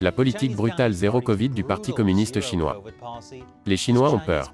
La politique brutale zéro Covid du Parti communiste chinois. Les Chinois ont peur.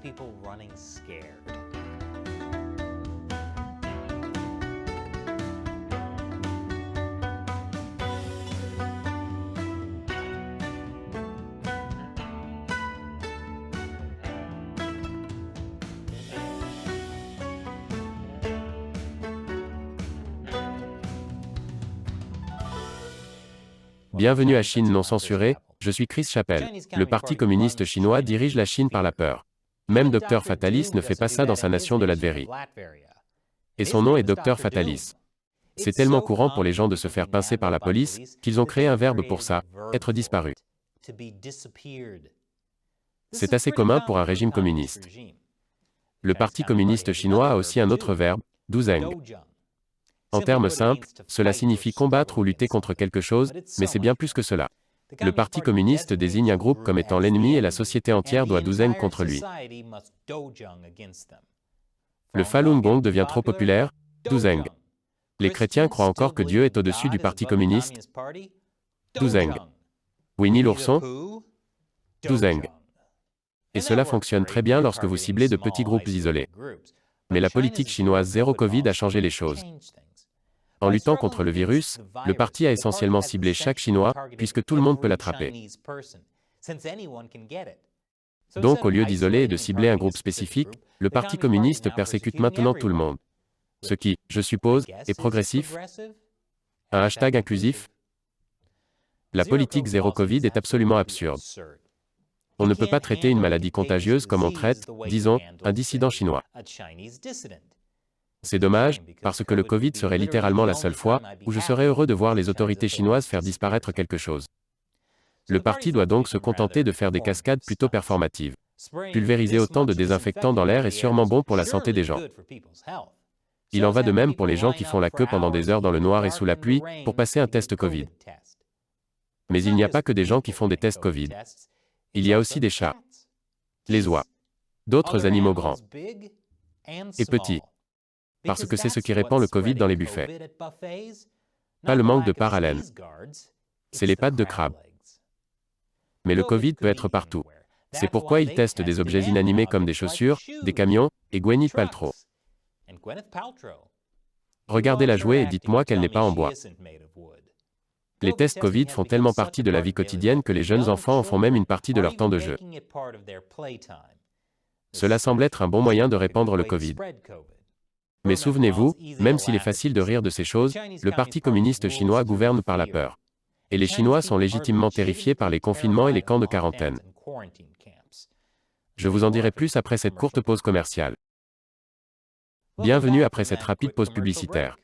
Bienvenue à Chine non censurée, je suis Chris Chappell. Le Parti communiste chinois dirige la Chine par la peur. Même Dr Fatalis ne fait pas ça dans sa nation de Latvérie. Et son nom est Dr Fatalis. C'est tellement courant pour les gens de se faire pincer par la police, qu'ils ont créé un verbe pour ça, être disparu. C'est assez commun pour un régime communiste. Le Parti communiste chinois a aussi un autre verbe, duzheng. En termes simples, cela signifie combattre ou lutter contre quelque chose, mais c'est bien plus que cela. Le Parti communiste désigne un groupe comme étant l'ennemi et la société entière doit duzheng contre lui. Le Falun Gong devient trop populaire, duzheng. Les chrétiens croient encore que Dieu est au-dessus du Parti communiste, duzheng. Winnie l'ourson, duzheng. Et cela fonctionne très bien lorsque vous ciblez de petits groupes isolés. Mais la politique chinoise zéro Covid a changé les choses. En luttant contre le virus, le parti a essentiellement ciblé chaque Chinois, puisque tout le monde peut l'attraper. Donc au lieu d'isoler et de cibler un groupe spécifique, le Parti communiste persécute maintenant tout le monde. Ce qui, je suppose, est progressif. Un hashtag inclusif. La politique zéro Covid est absolument absurde. On ne peut pas traiter une maladie contagieuse comme on traite, disons, un dissident chinois. C'est dommage, parce que le Covid serait littéralement la seule fois où je serais heureux de voir les autorités chinoises faire disparaître quelque chose. Le parti doit donc se contenter de faire des cascades plutôt performatives. Pulvériser autant de désinfectants dans l'air est sûrement bon pour la santé des gens. Il en va de même pour les gens qui font la queue pendant des heures dans le noir et sous la pluie, pour passer un test Covid. Mais il n'y a pas que des gens qui font des tests Covid. Il y a aussi des chats, les oies, d'autres animaux grands et petits. Parce que c'est ce qui répand le Covid dans les buffets. Pas le manque de parallèle. C'est les pattes de crabe. Mais le Covid peut être partout. C'est pourquoi ils testent des objets inanimés comme des chaussures, des camions, et Gwyneth Paltrow. Regardez-la jouer et dites-moi qu'elle n'est pas en bois. Les tests Covid font tellement partie de la vie quotidienne que les jeunes enfants en font même une partie de leur temps de jeu. Cela semble être un bon moyen de répandre le Covid. Mais souvenez-vous, même s'il est facile de rire de ces choses, le Parti communiste chinois gouverne par la peur. Et les Chinois sont légitimement terrifiés par les confinements et les camps de quarantaine. Je vous en dirai plus après cette courte pause commerciale. Bienvenue après cette rapide pause publicitaire.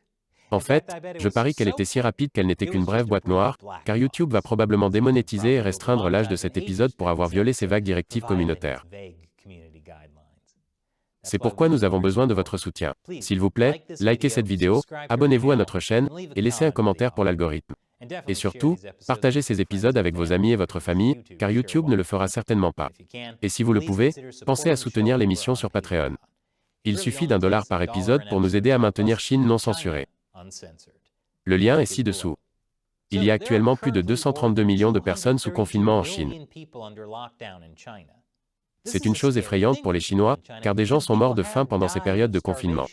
En fait, je parie qu'elle était si rapide qu'elle n'était qu'une brève boîte noire, car YouTube va probablement démonétiser et restreindre l'âge de cet épisode pour avoir violé ses vagues directives communautaires. C'est pourquoi nous avons besoin de votre soutien. S'il vous plaît, likez cette vidéo, abonnez-vous à notre chaîne, et laissez un commentaire pour l'algorithme. Et surtout, partagez ces épisodes avec vos amis et votre famille, car YouTube ne le fera certainement pas. Et si vous le pouvez, pensez à soutenir l'émission sur Patreon. Il suffit d'$1 par épisode pour nous aider à maintenir Chine non censurée. Le lien est ci-dessous. Il y a actuellement plus de 232 millions de personnes sous confinement en Chine. C'est une chose effrayante pour les Chinois, car des gens sont morts de faim pendant ces périodes de confinement.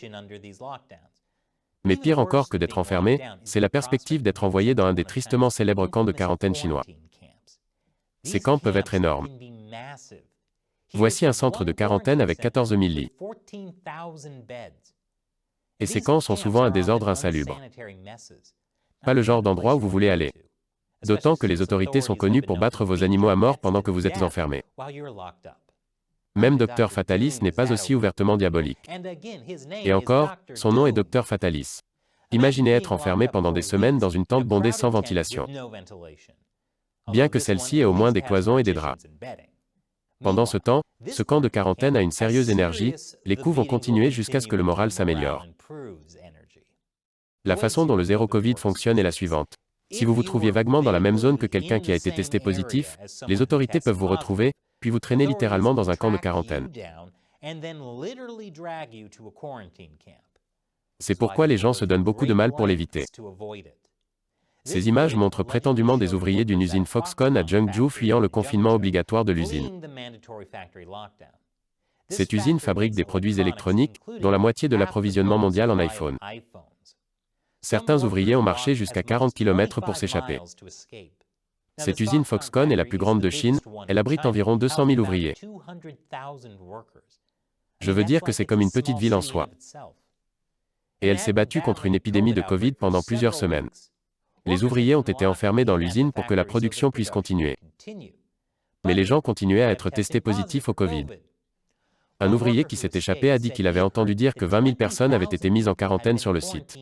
Mais pire encore que d'être enfermés, c'est la perspective d'être envoyé dans un des tristement célèbres camps de quarantaine chinois. Ces camps peuvent être énormes. Voici un centre de quarantaine avec 14 000 lits. Et ces camps sont souvent un désordre insalubre. Pas le genre d'endroit où vous voulez aller. D'autant que les autorités sont connues pour battre vos animaux à mort pendant que vous êtes enfermés. Même Dr Fatalis n'est pas aussi ouvertement diabolique. Et encore, son nom est Dr Fatalis. Imaginez être enfermé pendant des semaines dans une tente bondée sans ventilation. Bien que celle-ci ait au moins des cloisons et des draps. Pendant ce temps, ce camp de quarantaine a une sérieuse énergie, les coups vont continuer jusqu'à ce que le moral s'améliore. La façon dont le zéro Covid fonctionne est la suivante. Si vous vous trouviez vaguement dans la même zone que quelqu'un qui a été testé positif, les autorités peuvent vous retrouver, puis vous traîner littéralement dans un camp de quarantaine. C'est pourquoi les gens se donnent beaucoup de mal pour l'éviter. Ces images montrent prétendument des ouvriers d'une usine Foxconn à Jungju fuyant le confinement obligatoire de l'usine. Cette usine fabrique des produits électroniques, dont la moitié de l'approvisionnement mondial en iPhone. Certains ouvriers ont marché jusqu'à 40 km pour s'échapper. Cette usine Foxconn est la plus grande de Chine, elle abrite environ 200 000 ouvriers. Je veux dire que c'est comme une petite ville en soi. Et elle s'est battue contre une épidémie de Covid pendant plusieurs semaines. Les ouvriers ont été enfermés dans l'usine pour que la production puisse continuer. Mais les gens continuaient à être testés positifs au Covid. Un ouvrier qui s'est échappé a dit qu'il avait entendu dire que 20 000 personnes avaient été mises en quarantaine sur le site.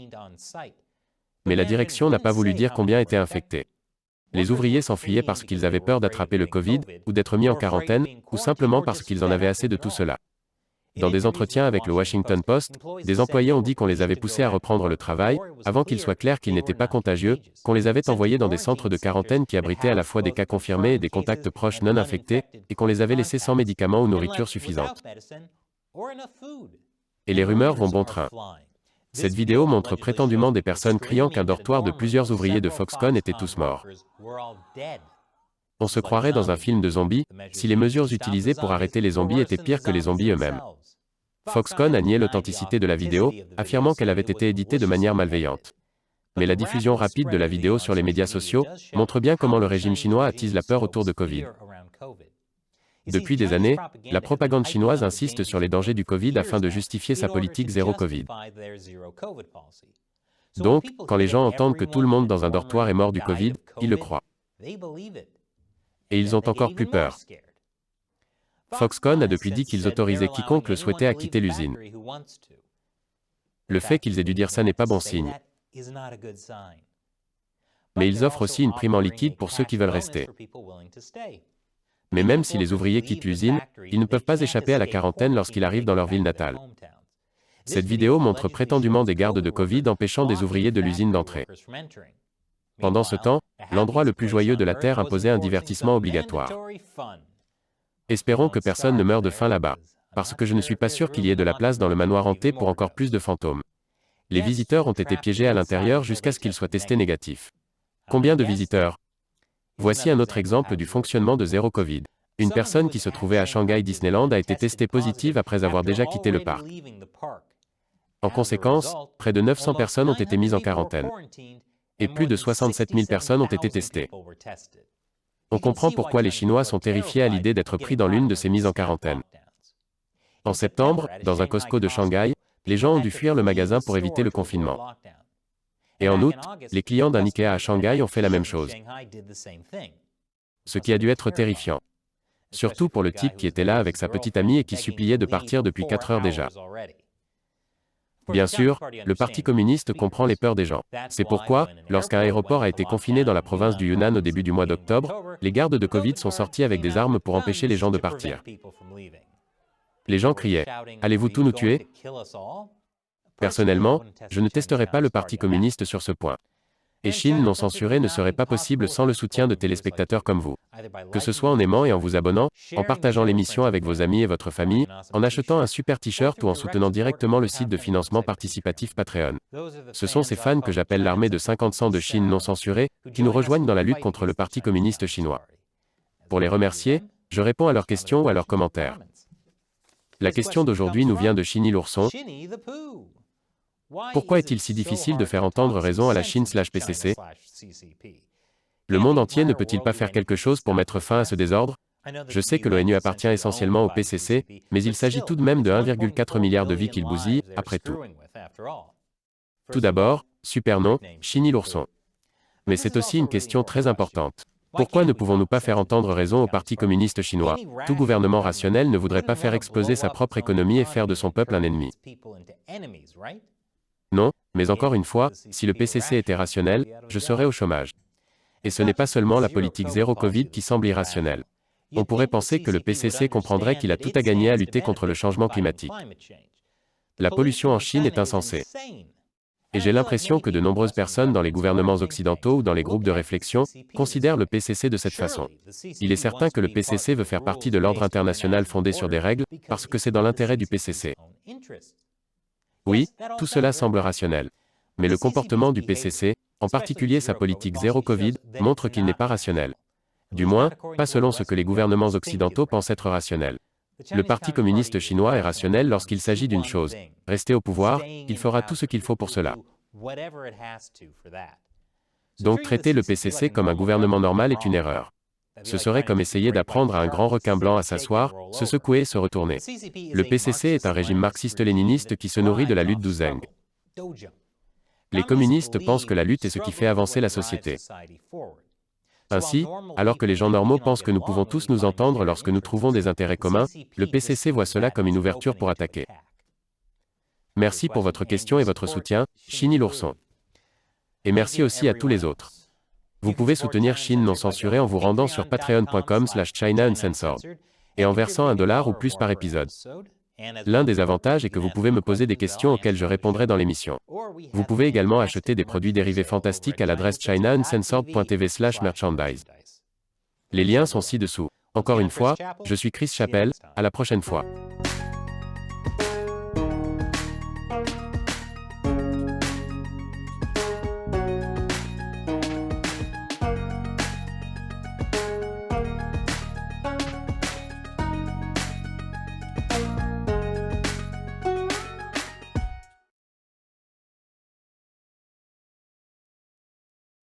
Mais la direction n'a pas voulu dire combien étaient infectés. Les ouvriers s'enfuyaient parce qu'ils avaient peur d'attraper le Covid, ou d'être mis en quarantaine, ou simplement parce qu'ils en avaient assez de tout cela. Dans des entretiens avec le Washington Post, des employés ont dit qu'on les avait poussés à reprendre le travail, avant qu'il soit clair qu'ils n'étaient pas contagieux, qu'on les avait envoyés dans des centres de quarantaine qui abritaient à la fois des cas confirmés et des contacts proches non infectés, et qu'on les avait laissés sans médicaments ou nourriture suffisante. Et les rumeurs vont bon train. Cette vidéo montre prétendument des personnes criant qu'un dortoir de plusieurs ouvriers de Foxconn étaient tous morts. On se croirait dans un film de zombies, si les mesures utilisées pour arrêter les zombies étaient pires que les zombies eux-mêmes. Foxconn a nié l'authenticité de la vidéo, affirmant qu'elle avait été éditée de manière malveillante. Mais la diffusion rapide de la vidéo sur les médias sociaux montre bien comment le régime chinois attise la peur autour de Covid. Depuis des années, la propagande chinoise insiste sur les dangers du Covid afin de justifier sa politique zéro Covid. Donc, quand les gens entendent que tout le monde dans un dortoir est mort du Covid, ils le croient. Et ils ont encore plus peur. Foxconn a depuis dit qu'ils autorisaient quiconque le souhaitait à quitter l'usine. Le fait qu'ils aient dû dire ça n'est pas bon signe. Mais ils offrent aussi une prime en liquide pour ceux qui veulent rester. Mais même si les ouvriers quittent l'usine, ils ne peuvent pas échapper à la quarantaine lorsqu'ils arrivent dans leur ville natale. Cette vidéo montre prétendument des gardes de Covid empêchant des ouvriers de l'usine d'entrer. Pendant ce temps, l'endroit le plus joyeux de la Terre imposait un divertissement obligatoire. Espérons que personne ne meure de faim là-bas, parce que je ne suis pas sûr qu'il y ait de la place dans le manoir hanté pour encore plus de fantômes. Les visiteurs ont été piégés à l'intérieur jusqu'à ce qu'ils soient testés négatifs. Combien de visiteurs? Voici un autre exemple du fonctionnement de zéro Covid. Une personne qui se trouvait à Shanghai Disneyland a été testée positive après avoir déjà quitté le parc. En conséquence, près de 900 personnes ont été mises en quarantaine. Et plus de 67 000 personnes ont été testées. On comprend pourquoi les Chinois sont terrifiés à l'idée d'être pris dans l'une de ces mises en quarantaine. En septembre, dans un Costco de Shanghai, les gens ont dû fuir le magasin pour éviter le confinement. Et en août, les clients d'un Ikea à Shanghai ont fait la même chose. Ce qui a dû être terrifiant. Surtout pour le type qui était là avec sa petite amie et qui suppliait de partir depuis 4 heures déjà. Bien sûr, le Parti communiste comprend les peurs des gens. C'est pourquoi, lorsqu'un aéroport a été confiné dans la province du Yunnan au début du mois d'octobre, les gardes de Covid sont sortis avec des armes pour empêcher les gens de partir. Les gens criaient « Allez-vous tous nous tuer ?» Personnellement, je ne testerai pas le Parti communiste sur ce point. Et Chine non censurée ne serait pas possible sans le soutien de téléspectateurs comme vous. Que ce soit en aimant et en vous abonnant, en partageant l'émission avec vos amis et votre famille, en achetant un super t-shirt ou en soutenant directement le site de financement participatif Patreon. Ce sont ces fans que j'appelle l'armée de 50 cents de Chine non censurée, qui nous rejoignent dans la lutte contre le Parti communiste chinois. Pour les remercier, je réponds à leurs questions ou à leurs commentaires. La question d'aujourd'hui nous vient de Shinny l'ourson. Pourquoi est-il si difficile de faire entendre raison à la Chine/PCC? Le monde entier ne peut-il pas faire quelque chose pour mettre fin à ce désordre? Je sais que l'ONU appartient essentiellement au PCC, mais il s'agit tout de même de 1,4 milliard de vies qu'il bousille, après tout. Tout d'abord, super nom, Shinny l'ourson. Mais c'est aussi une question très importante. Pourquoi ne pouvons-nous pas faire entendre raison au Parti communiste chinois? Tout gouvernement rationnel ne voudrait pas faire exploser sa propre économie et faire de son peuple un ennemi. Non, mais encore une fois, si le PCC était rationnel, je serais au chômage. Et ce n'est pas seulement la politique zéro Covid qui semble irrationnelle. On pourrait penser que le PCC comprendrait qu'il a tout à gagner à lutter contre le changement climatique. La pollution en Chine est insensée. Et j'ai l'impression que de nombreuses personnes dans les gouvernements occidentaux ou dans les groupes de réflexion considèrent le PCC de cette façon. Il est certain que le PCC veut faire partie de l'ordre international fondé sur des règles, parce que c'est dans l'intérêt du PCC. Oui, tout cela semble rationnel. Mais le comportement du PCC, en particulier sa politique zéro Covid, montre qu'il n'est pas rationnel. Du moins, pas selon ce que les gouvernements occidentaux pensent être rationnel. Le Parti communiste chinois est rationnel lorsqu'il s'agit d'une chose. Rester au pouvoir, il fera tout ce qu'il faut pour cela. Donc traiter le PCC comme un gouvernement normal est une erreur. Ce serait comme essayer d'apprendre à un grand requin blanc à s'asseoir, se secouer et se retourner. Le PCC est un régime marxiste-léniniste qui se nourrit de la lutte d'Uzeng. Les communistes pensent que la lutte est ce qui fait avancer la société. Ainsi, alors que les gens normaux pensent que nous pouvons tous nous entendre lorsque nous trouvons des intérêts communs, le PCC voit cela comme une ouverture pour attaquer. Merci pour votre question et votre soutien, Chiny l'ourson. Et merci aussi à tous les autres. Vous pouvez soutenir Chine non censurée en vous rendant sur patreon.com/China Uncensored et en versant $1 ou plus par épisode. L'un des avantages est que vous pouvez me poser des questions auxquelles je répondrai dans l'émission. Vous pouvez également acheter des produits dérivés fantastiques à l'adresse chinauncensored.tv/merchandise. Les liens sont ci-dessous. Encore une fois, je suis Chris Chappell, à la prochaine fois.